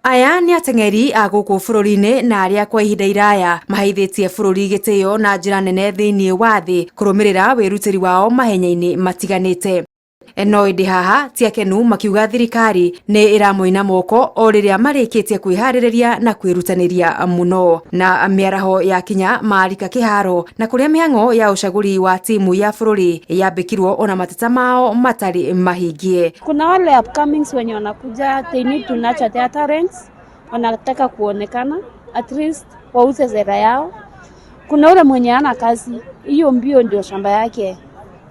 Aya ni ateng'eri a gũkũ bũrũri-inĩ na arĩa kwa ihinda iraya maheithĩtie bũrũri gĩtĩo na njĩra nene thĩinĩ wa thĩ kũrũmĩrĩra wĩrutĩri wao mahenya-inĩ matiganĩte. No ĩndĩ haha ti akenu makiuga thirikari nĩ ĩramoina moko o rĩrĩa marĩkĩtie kwĩharĩrĩria na kwĩrutanĩria mũno, na mĩaraho ya kinya marika kĩharo na kũrĩa mĩhang'o ya ũcagũri wa timu ya bũrũri yambĩkirwo ona mateta mao matarĩ mahingie. Kuna wale upcomings wenye wanakuja, they need to nurture their talents, wanataka kuonekana at least wauze sera yao. Kuna ule mwenye ana kazi, hiyo mbio ndio shamba yake,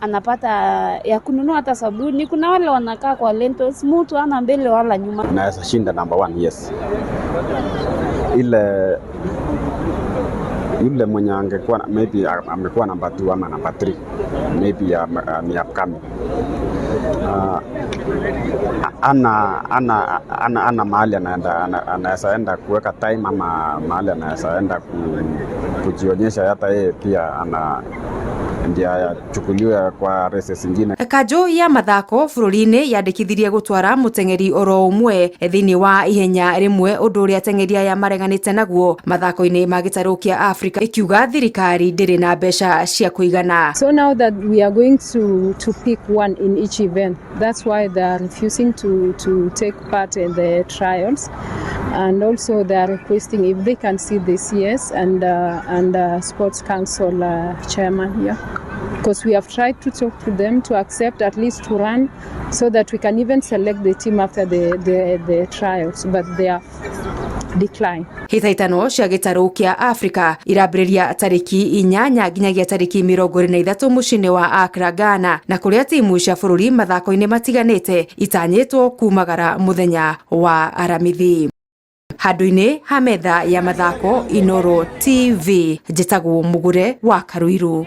anapata ya kununua hata sabuni. Kuna wale wanakaa kwa lentils, mtu ana mbele wala nyuma. Naweza shinda number 1, yes. Yule mwenye angekuwa maybe amekuwa number 2 ama number 3, maybe ni upcoming. Ana mahali anaweza enda kuweka time ama mahali anaweza enda kujionyesha, hata yeye pia ndia chukuliwe kwa races zingine. Kanjũ ya mathako bũrũri-inĩ yandĩkithirie gũtwara mũteng'eri oro ũmwe thĩinĩ wa ihenya rĩmwe, ũndũ ũrĩa ateng'eri aya mareganĩte naguo mathako-inĩ ma gĩtarũ kĩa Africa, ikiuga thirikari ndĩrĩ na mbeca cia kũigana. So now that we are going to pick one in each event, that's why they are refusing to take part in the trials, and also they are requesting if they can see the CS and Sports Council chairman here. Because we have tried to talk to them to accept at least to run so that we can even select the team after the trials, but they are decline. Hĩtahĩtano cia gĩtarũ kĩa Africa irambĩrĩria tarĩki 8 nginyagia tarĩki 23 mũciĩ-inĩ wa Accra, Ghana, na kũrĩa timu cia bũrũri mathako-inĩ matiganĩte itanyĩtwo kumagara mũthenya wa aramithi. Handũ-inĩ ha metha ya mathako Inooro TV, njĩtagwo Mũgũre wa Karuiru.